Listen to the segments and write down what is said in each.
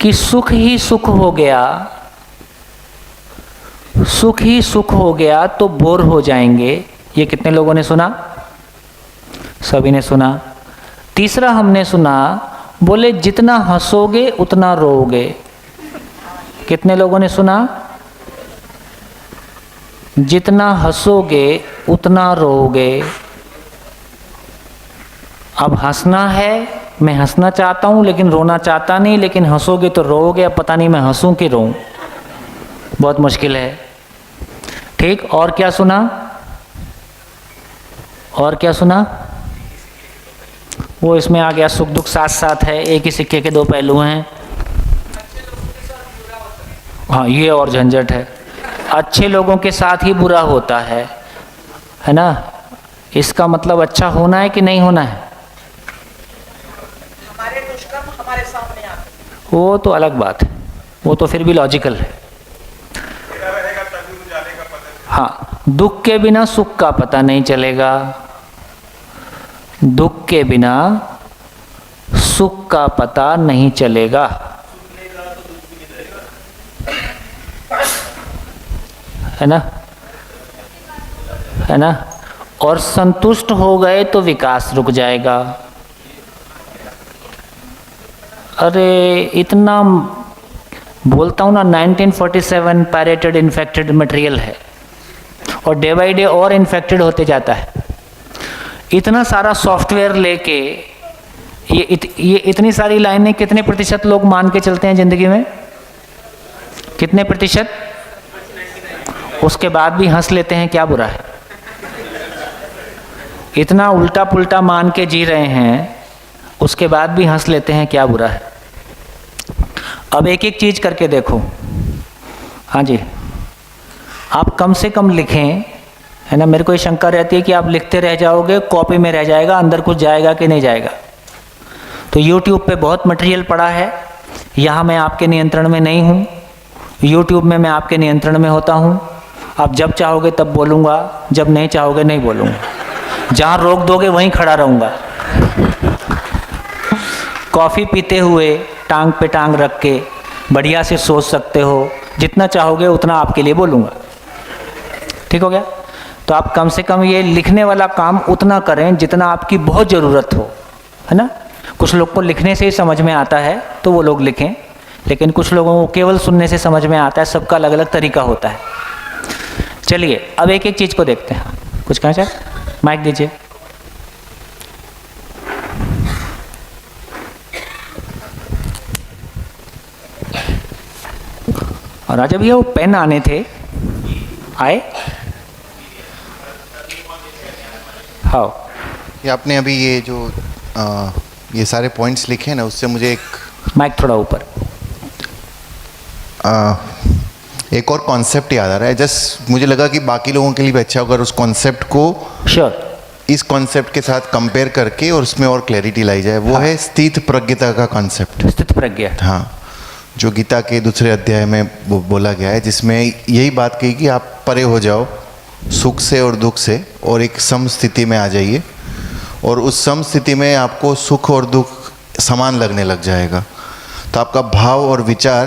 कि सुख ही सुख हो गया, सुख ही सुख हो गया तो बोर हो जाएंगे। ये कितने लोगों ने सुना? सभी ने सुना। तीसरा हमने सुना, बोले जितना हंसोगे उतना रोओगे। कितने लोगों ने सुना? जितना हंसोगे उतना रोओगे। अब हंसना है, मैं हंसना चाहता हूं लेकिन रोना चाहता नहीं, लेकिन हंसोगे तो रोओगे। अब पता नहीं मैं हंसूं कि रोऊं, बहुत मुश्किल है। ठीक, और क्या सुना? और क्या सुना? वो इसमें आ गया, सुख दुख साथ साथ है, एक ही सिक्के के दो पहलू हैं। हाँ, ये और झंझट है। अच्छे लोगों के साथ ही बुरा होता है ना? इसका मतलब अच्छा होना है कि नहीं होना है? हमारे दुष्कर्म हमारे सामने आते, वो तो अलग बात है, वो तो फिर भी लॉजिकल है। हाँ, दुख के बिना सुख का पता नहीं चलेगा, दुख के बिना सुख का पता नहीं चलेगा, है ना? है ना? और संतुष्ट हो गए तो विकास रुक जाएगा। अरे इतना बोलता हूँ ना, 1947 पायरेटेड इन्फेक्टेड मटेरियल है और डे बाई डे और इन्फेक्टेड होते जाता है। इतना सारा सॉफ्टवेयर लेके ये इतनी सारी लाइनें कितने प्रतिशत लोग मान के चलते हैं जिंदगी में? कितने प्रतिशत? उसके बाद भी हंस लेते हैं, क्या बुरा है? इतना उल्टा पुल्टा मान के जी रहे हैं, उसके बाद भी हंस लेते हैं, क्या बुरा है? अब एक एक चीज करके देखो। हाँ जी, आप कम से कम लिखें, है ना? मेरे को ये शंका रहती है कि आप लिखते रह जाओगे, कॉपी में रह जाएगा, अंदर कुछ जाएगा कि नहीं जाएगा। तो YouTube पे बहुत मटेरियल पड़ा है, यहाँ मैं आपके नियंत्रण में नहीं हूँ, YouTube में मैं आपके नियंत्रण में होता हूँ। आप जब चाहोगे तब बोलूँगा, जब नहीं चाहोगे नहीं बोलूँगा। जहाँ रोक दोगे वहीं खड़ा रहूँगा। कॉफ़ी पीते हुए टांग पे टांग रख के बढ़िया से सोच सकते हो, जितना चाहोगे उतना आपके लिए बोलूँगा। ठीक हो गया? तो आप कम से कम ये लिखने वाला काम उतना करें जितना आपकी बहुत ज़रूरत हो, है ना? कुछ लोग को लिखने से ही समझ में आता है तो वो लोग लिखें, लेकिन कुछ लोगों को केवल सुनने से समझ में आता है। सबका अलग अलग तरीका होता है। चलिए अब एक एक चीज़ को देखते हैं। कुछ कहें सर? माइक दीजिए। और राजा भैया वो पेन आने थे, आए? हाँ, ये आपने अभी ये जो ये सारे पॉइंट्स लिखे हैं ना, उससे मुझे एक माइक थोड़ा ऊपर, एक और कॉन्सेप्ट याद आ रहा है। जस्ट मुझे लगा कि बाकी लोगों के लिए भी अच्छा होगा अगर उस कॉन्सेप्ट को श्योर इस कॉन्सेप्ट के साथ कंपेयर करके और उसमें और क्लैरिटी लाई जाए। वो है स्थित प्रज्ञता का कॉन्सेप्ट। स्थित प्रज्ञा, हाँ, जो गीता के दूसरे अध्याय में बोला गया है, जिसमें यही बात कही कि आप परे हो जाओ सुख से और दुख से और एक सम स्थिति में आ जाइए, और उस सम स्थिति में आपको सुख और दुख समान लगने लग जाएगा, तो आपका भाव और विचार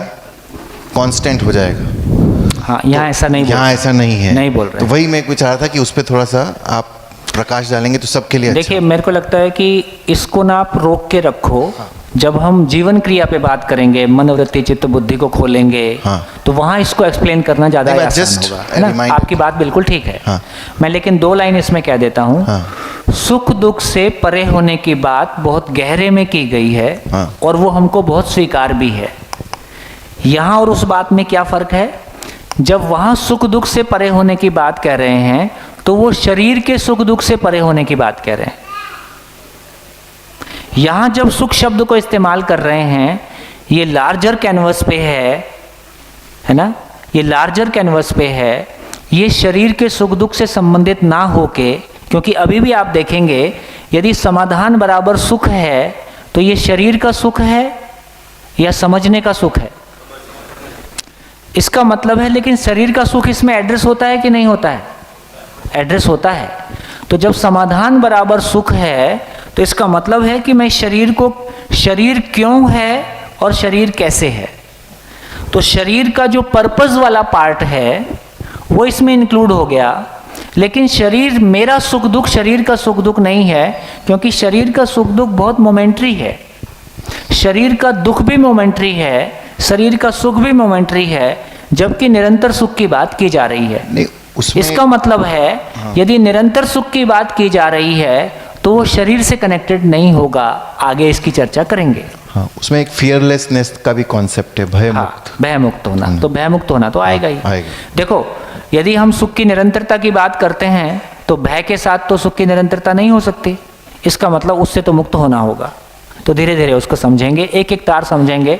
कांस्टेंट हो जाएगा। हाँ, यहाँ ऐसा नहीं, यहाँ ऐसा नहीं है, नहीं बोल रहे। तो वही मैं विचार रहा था कि उस पर थोड़ा सा आप प्रकाश डालेंगे तो सबके लिए देखिए अच्छा। मेरे को लगता है कि इसको ना आप रोक के रखो। हाँ। जब हम जीवन क्रिया पे बात करेंगे, मनोवृत्ति चित्त बुद्धि को खोलेंगे, हाँ। तो वहाँ इसको एक्सप्लेन करना ज़्यादा आसान होगा, है ना? आपकी बात बिल्कुल ठीक है। हाँ। मैं लेकिन दो लाइन इसमें कह देता हूँ। हाँ। सुख दुख से परे होने की बात बहुत गहरे में की गई है। हाँ। और वो हमको बहुत स्वीकार भी है। यहाँ और उस बात में क्या फर्क है? जब वहाँ सुख दुख से परे होने की बात कह रहे हैं तो वो शरीर के सुख दुख से परे होने की बात कह रहे हैं। यहां जब सुख शब्द को इस्तेमाल कर रहे हैं, ये लार्जर कैनवस पे है ना? ये लार्जर कैनवस पे है, ये शरीर के सुख दुख से संबंधित ना होके, क्योंकि अभी भी आप देखेंगे यदि समाधान बराबर सुख है तो ये शरीर का सुख है या समझने का सुख है? इसका मतलब है, लेकिन शरीर का सुख इसमें एड्रेस होता है कि नहीं होता है? एड्रेस होता है। तो जब समाधान बराबर सुख है तो इसका मतलब है कि मैं शरीर को शरीर क्यों है और शरीर कैसे है। तो शरीर का जो पर्पस वाला पार्ट है वो इसमें इंक्लूड हो गया, लेकिन शरीर, मेरा सुख दुख शरीर का सुख दुख नहीं है, क्योंकि शरीर का सुख दुख बहुत मोमेंट्री है, शरीर का दुख भी मोमेंट्री है, शरीर का सुख भी मोमेंट्री है, जबकि निरंतर सुख की बात की जा रही है। नहीं, उसमें इसका मतलब है यदि निरंतर सुख की बात की जा रही है तो वो शरीर से कनेक्टेड नहीं होगा। आगे इसकी चर्चा करेंगे। हाँ, उसमें एक फियरलेसनेस का भी कॉन्सेप्ट है, भय मुक्त। भय मुक्त होना, तो भय मुक्त होना तो आएगा ही। आएगा। देखो, यदि हम सुख की निरंतरता की बात करते हैं तो भय के साथ तो सुख की निरंतरता नहीं हो सकती। इसका मतलब उससे तो मुक्त होना होगा। तो धीरे धीरे उसको समझेंगे, एक एक तार समझेंगे।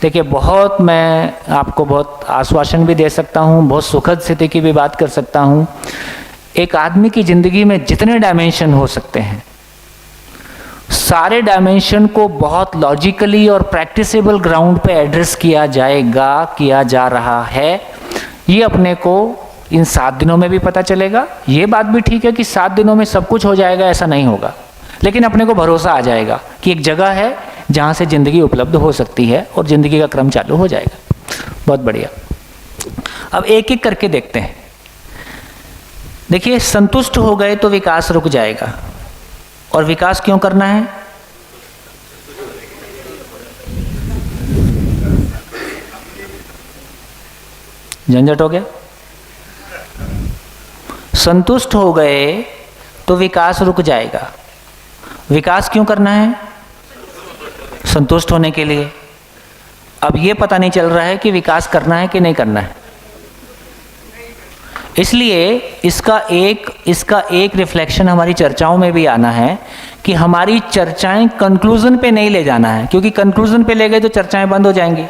देखिए, बहुत मैं आपको बहुत आश्वासन भी दे सकता हूँ, बहुत सुखद स्थिति की भी बात कर सकता हूँ। एक आदमी की जिंदगी में जितने डायमेंशन हो सकते हैं, सारे डायमेंशन को बहुत लॉजिकली और प्रैक्टिसेबल ग्राउंड पे एड्रेस किया जाएगा, किया जा रहा है। ये अपने को इन 7 दिनों में भी पता चलेगा। ये बात भी ठीक है कि 7 दिनों में सब कुछ हो जाएगा, ऐसा नहीं होगा, लेकिन अपने को भरोसा आ जाएगा कि एक जगह है जहाँ से ज़िंदगी उपलब्ध हो सकती है और ज़िंदगी का क्रम चालू हो जाएगा। बहुत बढ़िया। अब एक एक करके देखते हैं। देखिए, संतुष्ट हो गए तो विकास रुक जाएगा। और विकास क्यों करना है? झंझट हो गया। संतुष्ट हो गए तो विकास रुक जाएगा। विकास क्यों करना है? संतुष्ट होने के लिए। अब ये पता नहीं चल रहा है कि विकास करना है कि नहीं करना है, इसलिए इसका एक रिफ्लेक्शन हमारी चर्चाओं में भी आना है कि हमारी चर्चाएं कंक्लूजन पे नहीं ले जाना है, क्योंकि कंक्लूजन पे ले गए तो चर्चाएं बंद हो जाएंगी,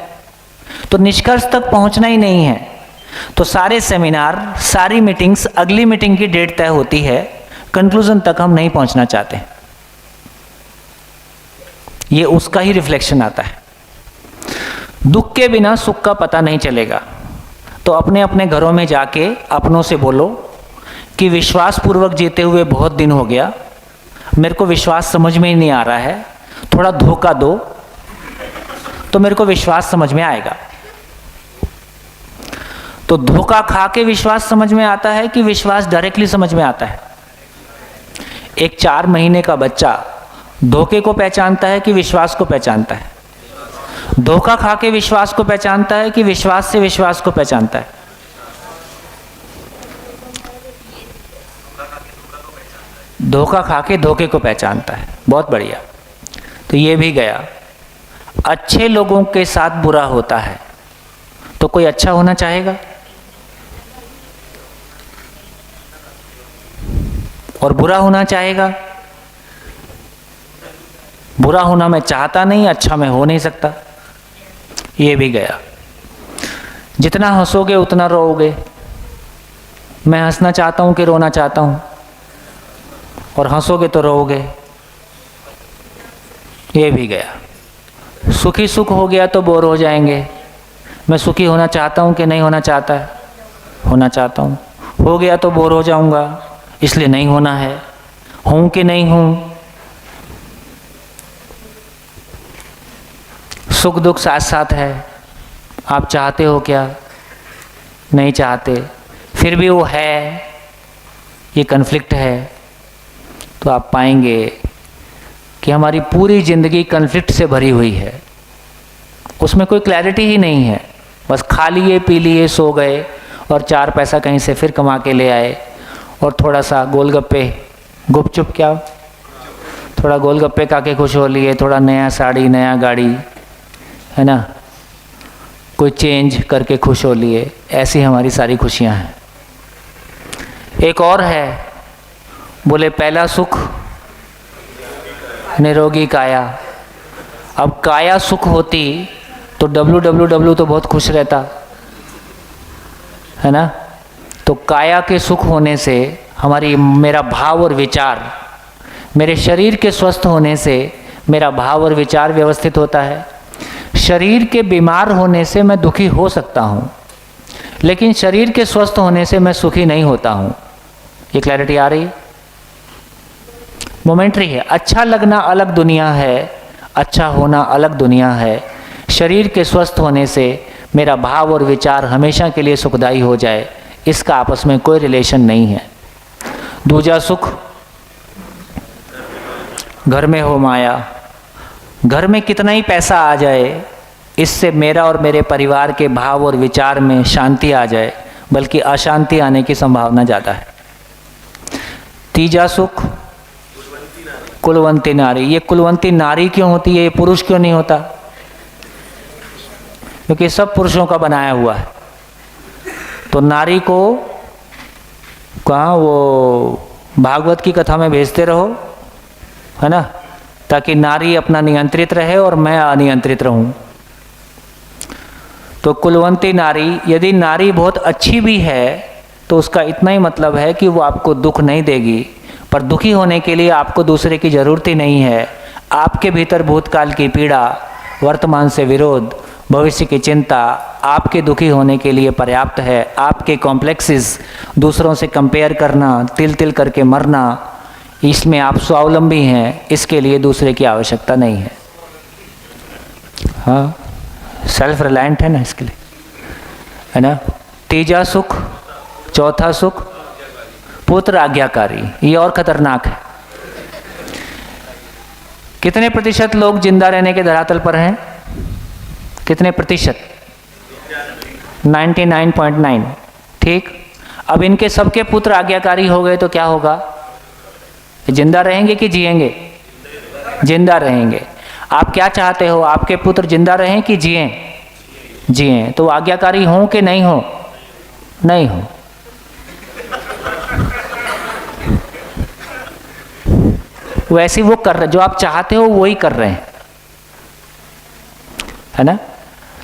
तो निष्कर्ष तक पहुंचना ही नहीं है। तो सारे सेमिनार, सारी मीटिंग्स, अगली मीटिंग की डेट तय होती है, कंक्लूजन तक हम नहीं पहुंचना चाहते। ये उसका ही रिफ्लेक्शन आता है। दुख के बिना सुख का पता नहीं चलेगा। तो अपने अपने घरों में जाके अपनों से बोलो कि विश्वास पूर्वक जीते हुए बहुत दिन हो गया, मेरे को विश्वास समझ में ही नहीं आ रहा है, थोड़ा धोखा दो तो मेरे को विश्वास समझ में आएगा। तो धोखा खा के विश्वास समझ में आता है कि विश्वास डायरेक्टली समझ में आता है? एक 4 महीने का बच्चा धोखे को पहचानता है कि विश्वास को पहचानता है? धोखा खा के विश्वास को पहचानता है कि विश्वास से विश्वास को पहचानता है? धोखा खा के धोखे को पहचानता है। बहुत बढ़िया। तो ये भी गया। अच्छे लोगों के साथ बुरा होता है तो कोई अच्छा होना चाहेगा? और बुरा होना चाहेगा? बुरा होना मैं चाहता नहीं, अच्छा मैं हो नहीं सकता। ये भी गया। जितना हंसोगे उतना रोओगे। मैं हंसना चाहता हूं कि रोना चाहता हूं? और हंसोगे तो रोओगे। ये भी गया। सुखी सुख हो गया तो बोर हो जाएंगे। मैं सुखी होना चाहता हूं कि नहीं होना चाहता है? होना चाहता हूं। हो गया तो बोर हो जाऊंगा, इसलिए नहीं होना है। हूं कि नहीं हूं? सुख दुख साथ साथ है। आप चाहते हो क्या? नहीं चाहते, फिर भी वो है, ये कन्फ्लिक्ट है। तो आप पाएंगे कि हमारी पूरी जिंदगी कन्फ्लिक्ट से भरी हुई है। उसमें कोई क्लैरिटी ही नहीं है। बस खा लिए, पी लिए, सो गए और 4 पैसा कहीं से फिर कमा के ले आए और थोड़ा सा गोलगप्पे, गुपचुप क्या, थोड़ा गोलगप्पे खा के खुश हो लिए, थोड़ा नया साड़ी, नया गाड़ी, है ना, कोई चेंज करके खुश हो लिए। ऐसी हमारी सारी खुशियां हैं। एक और है, बोले पहला सुख निरोगी काया। अब काया सुख होती तो WWW तो बहुत खुश रहता, है ना। तो काया के सुख होने से मेरा भाव और विचार, मेरे शरीर के स्वस्थ होने से मेरा भाव और विचार व्यवस्थित होता है। शरीर के बीमार होने से मैं दुखी हो सकता हूँ, लेकिन शरीर के स्वस्थ होने से मैं सुखी नहीं होता हूँ। ये क्लैरिटी आ रही है? मोमेंट्री है। अच्छा लगना अलग दुनिया है, अच्छा होना अलग दुनिया है। शरीर के स्वस्थ होने से मेरा भाव और विचार हमेशा के लिए सुखदायी हो जाए, इसका आपस में कोई रिलेशन नहीं है। दूजा सुख घर में हो माया। घर में कितना ही पैसा आ जाए, इससे मेरा और मेरे परिवार के भाव और विचार में शांति आ जाए, बल्कि अशांति आने की संभावना ज़्यादा है। तीजा सुख कुलवंती नारी। ये कुलवंती नारी क्यों होती है, ये पुरुष क्यों नहीं होता? क्योंकि सब पुरुषों का बनाया हुआ है। तो नारी को कहाँ वो भागवत की कथा में भेजते रहो, है ना, ताकि नारी अपना नियंत्रित रहे और मैं अनियंत्रित रहूं। तो कुलवंती नारी, यदि नारी बहुत अच्छी भी है तो उसका इतना ही मतलब है कि वो आपको दुख नहीं देगी, पर दुखी होने के लिए आपको दूसरे की ज़रूरत ही नहीं है। आपके भीतर भूतकाल की पीड़ा, वर्तमान से विरोध, भविष्य की चिंता आपके दुखी होने के लिए पर्याप्त है। आपके कॉम्प्लेक्सेस, दूसरों से कंपेयर करना, तिल तिल करके मरना, इसमें आप स्वावलंबी हैं, इसके लिए दूसरे की आवश्यकता नहीं है। हाँ, सेल्फ रिलायंट है ना इसके लिए, है ना। तीजा सुख, चौथा सुख पुत्र आज्ञाकारी। ये और खतरनाक है। कितने प्रतिशत लोग जिंदा रहने के धरातल पर हैं? कितने प्रतिशत? 99.9। ठीक। अब इनके सबके पुत्र आज्ञाकारी हो गए तो क्या होगा? जिंदा रहेंगे कि जिएंगे? जिंदा रहेंगे। आप क्या चाहते हो, आपके पुत्र जिंदा रहें कि जिएं? जिएं। तो आज्ञाकारी हों कि नहीं हो? नहीं हो। वैसे वो कर रहे, जो आप चाहते हो वही कर रहे हैं, है ना।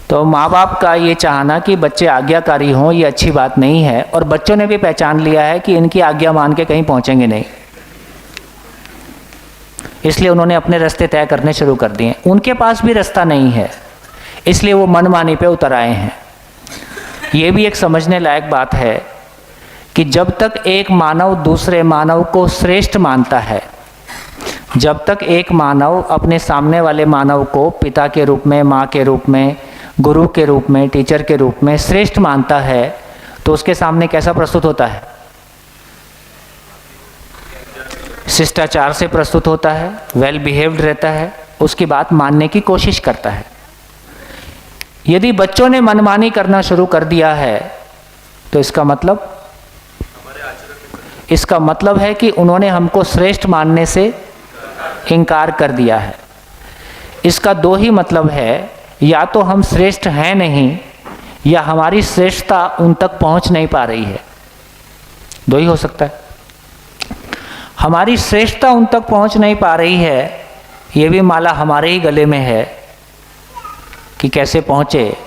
तो माँ बाप का ये चाहना कि बच्चे आज्ञाकारी हों, ये अच्छी बात नहीं है। और बच्चों ने भी पहचान लिया है कि इनकी आज्ञा मान के कहीं पहुंचेंगे नहीं, इसलिए उन्होंने अपने रास्ते तय करने शुरू कर दिए। उनके पास भी रास्ता नहीं है, इसलिए वो मनमानी पे उतर आए हैं। ये भी एक समझने लायक बात है कि जब तक एक मानव दूसरे मानव को श्रेष्ठ मानता है, जब तक एक मानव अपने सामने वाले मानव को पिता के रूप में, माँ के रूप में, गुरु के रूप में, टीचर के रूप में श्रेष्ठ मानता है, तो उसके सामने कैसा प्रस्तुत होता है? शिष्टाचार से प्रस्तुत होता है, वेल बिहेव्ड रहता है, उसकी बात मानने की कोशिश करता है। यदि बच्चों ने मनमानी करना शुरू कर दिया है तो इसका मतलब है कि उन्होंने हमको श्रेष्ठ मानने से इनकार कर दिया है। इसका दो ही मतलब है, या तो हम श्रेष्ठ हैं नहीं, या हमारी श्रेष्ठता उन तक पहुंच नहीं पा रही है। दो ही हो सकता है। हमारी श्रेष्ठता उन तक पहुंच नहीं पा रही है, ये भी माला हमारे ही गले में है कि कैसे पहुंचे।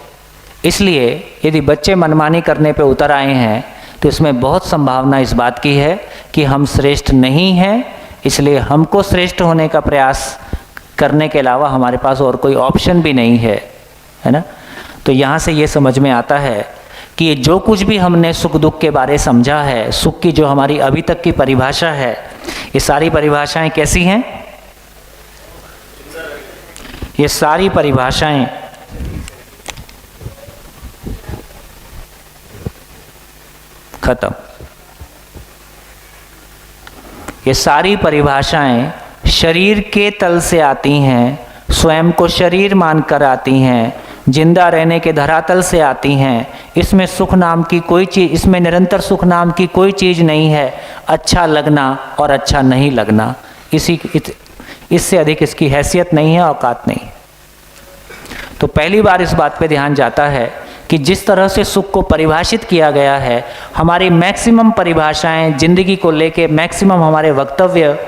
इसलिए यदि बच्चे मनमानी करने पे उतर आए हैं तो इसमें बहुत संभावना इस बात की है कि हम श्रेष्ठ नहीं हैं, इसलिए हमको श्रेष्ठ होने का प्रयास करने के अलावा हमारे पास और कोई ऑप्शन भी नहीं है, है ना। तो यहाँ से ये समझ में आता है कि ये जो कुछ भी हमने सुख दुख के बारे समझा है, सुख की जो हमारी अभी तक की परिभाषा है, ये सारी परिभाषाएं कैसी हैं? ये सारी परिभाषाएं खत्म। ये सारी परिभाषाएं शरीर के तल से आती हैं, स्वयं को शरीर मानकर आती हैं, जिंदा रहने के धरातल से आती हैं। इसमें सुख नाम की कोई चीज़, इसमें निरंतर सुख नाम की कोई चीज़ नहीं है। अच्छा लगना और अच्छा नहीं लगना, इससे अधिक इसकी हैसियत नहीं है, औकात नहीं। तो पहली बार इस बात पे ध्यान जाता है कि जिस तरह से सुख को परिभाषित किया गया है, हमारी मैक्सिमम परिभाषाएं जिंदगी को लेके, मैक्सिमम हमारे वक्तव्य,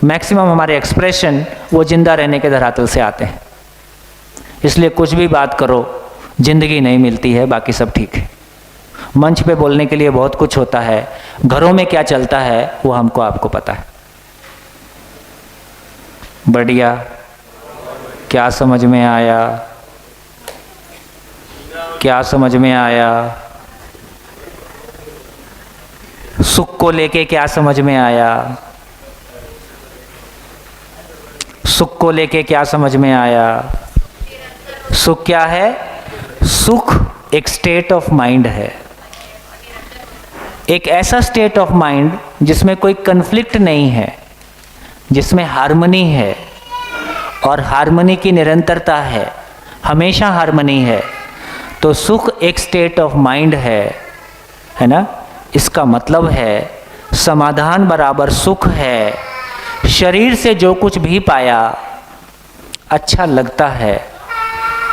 मैक्सिमम हमारे एक्सप्रेशन, वो जिंदा रहने के धरातल से आते हैं। इसलिए कुछ भी बात करो, जिंदगी नहीं मिलती है, बाकी सब ठीक है। मंच पे बोलने के लिए बहुत कुछ होता है, घरों में क्या चलता है वो हमको आपको पता है। बढ़िया, क्या समझ में आया? क्या समझ में आया? सुख को लेके क्या समझ में आया? सुख को लेके क्या समझ में आया? सुख क्या है? सुख एक स्टेट ऑफ माइंड है, एक ऐसा स्टेट ऑफ माइंड जिसमें कोई कन्फ्लिक्ट नहीं है, जिसमें हार्मनी है, और हार्मनी की निरंतरता है, हमेशा हार्मनी है। तो सुख एक स्टेट ऑफ माइंड है ना? इसका मतलब है समाधान बराबर सुख है। शरीर से जो कुछ भी पाया अच्छा लगता है,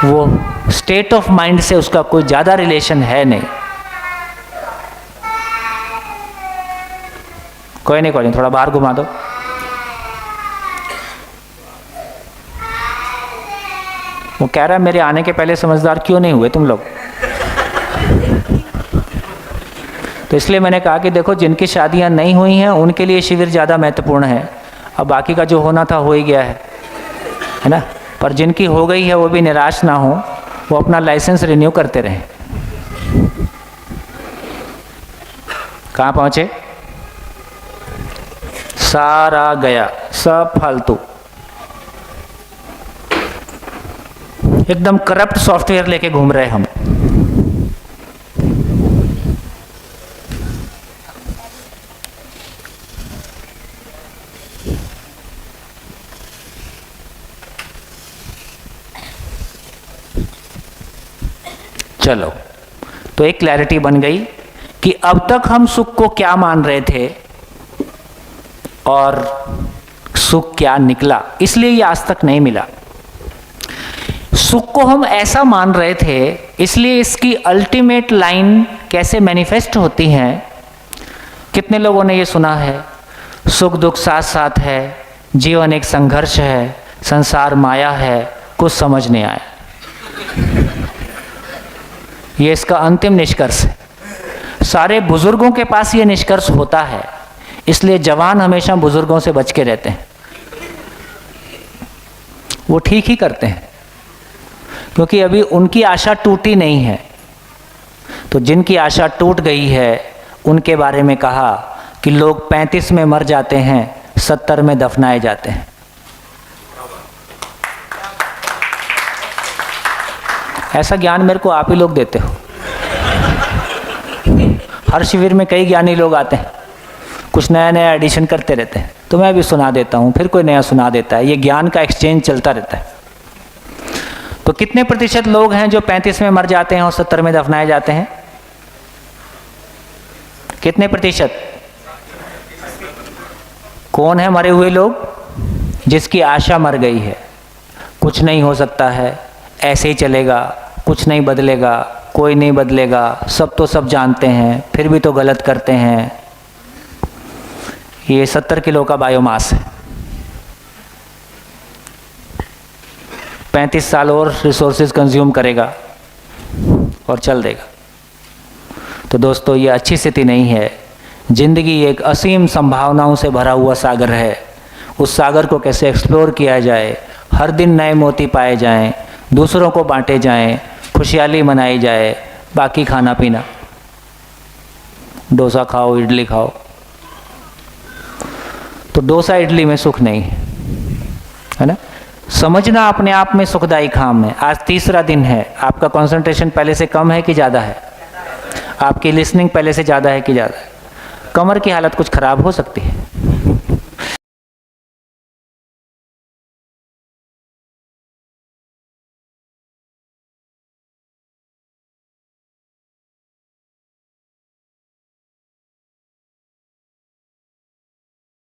वो स्टेट ऑफ माइंड से उसका कोई ज़्यादा रिलेशन है नहीं। कोई नहीं, थोड़ा बाहर घुमा दो। वो कह रहा है मेरे आने के पहले समझदार क्यों नहीं हुए तुम लोग? तो इसलिए मैंने कहा कि देखो, जिनकी शादियां नहीं हुई हैं उनके लिए शिविर ज़्यादा महत्वपूर्ण है। अब बाकी का जो होना था हो ही गया है ना? पर जिनकी हो गई है वो भी निराश ना हो, वो अपना लाइसेंस रिन्यू करते रहें। कहाँ पहुँचे? सारा गया, सब फालतू, एकदम करप्ट सॉफ्टवेयर लेके घूम रहे हम। चलो, तो एक क्लैरिटी बन गई कि अब तक हम सुख को क्या मान रहे थे और सुख क्या निकला, इसलिए ये आज तक नहीं मिला। सुख को हम ऐसा मान रहे थे, इसलिए इसकी अल्टीमेट लाइन कैसे मैनिफेस्ट होती है। कितने लोगों ने ये सुना है, सुख दुख साथ साथ है, जीवन एक संघर्ष है, संसार माया है, कुछ समझ नहीं आया। ये इसका अंतिम निष्कर्ष है। सारे बुजुर्गों के पास ये निष्कर्ष होता है, इसलिए जवान हमेशा बुजुर्गों से बच के रहते हैं। वो ठीक ही करते हैं, क्योंकि अभी उनकी आशा टूटी नहीं है। तो जिनकी आशा टूट गई है उनके बारे में कहा कि लोग 35 में मर जाते हैं, 70 में दफनाए जाते हैं। ऐसा ज्ञान मेरे को आप ही लोग देते हो। हर शिविर में कई ज्ञानी लोग आते हैं, कुछ नया नया एडिशन करते रहते हैं, तो मैं भी सुना देता हूँ, फिर कोई नया सुना देता है। ये ज्ञान का एक्सचेंज चलता रहता है। तो कितने प्रतिशत लोग हैं जो 35 में मर जाते हैं और 70 में दफनाए जाते हैं? कितने प्रतिशत? कौन है मरे हुए लोग? जिसकी आशा मर गई है, कुछ नहीं हो सकता है, ऐसे ही चलेगा, कुछ नहीं बदलेगा, कोई नहीं बदलेगा, सब तो सब जानते हैं, फिर भी तो गलत करते हैं। ये 70 किलो का बायोमास है। 35 साल और रिसोर्सेज कंज्यूम करेगा और चल देगा। तो दोस्तों, ये अच्छी स्थिति नहीं है। जिंदगी एक असीम संभावनाओं से भरा हुआ सागर है। उस सागर को कैसे एक्सप्लोर किया जाए, हर दिन नए मोती पाए जाएं, दूसरों को बांटे जाएं, खुशहाली मनाई जाए, बाकी खाना पीना, डोसा खाओ, इडली खाओ। तो डोसा इडली में सुख नहीं है ना? समझना अपने आप में सुखदायी काम है। आज तीसरा दिन है, आपका कंसंट्रेशन पहले से कम है कि ज़्यादा है? आपकी लिसनिंग पहले से ज़्यादा है कि ज़्यादा है? कमर की हालत कुछ ख़राब हो सकती है,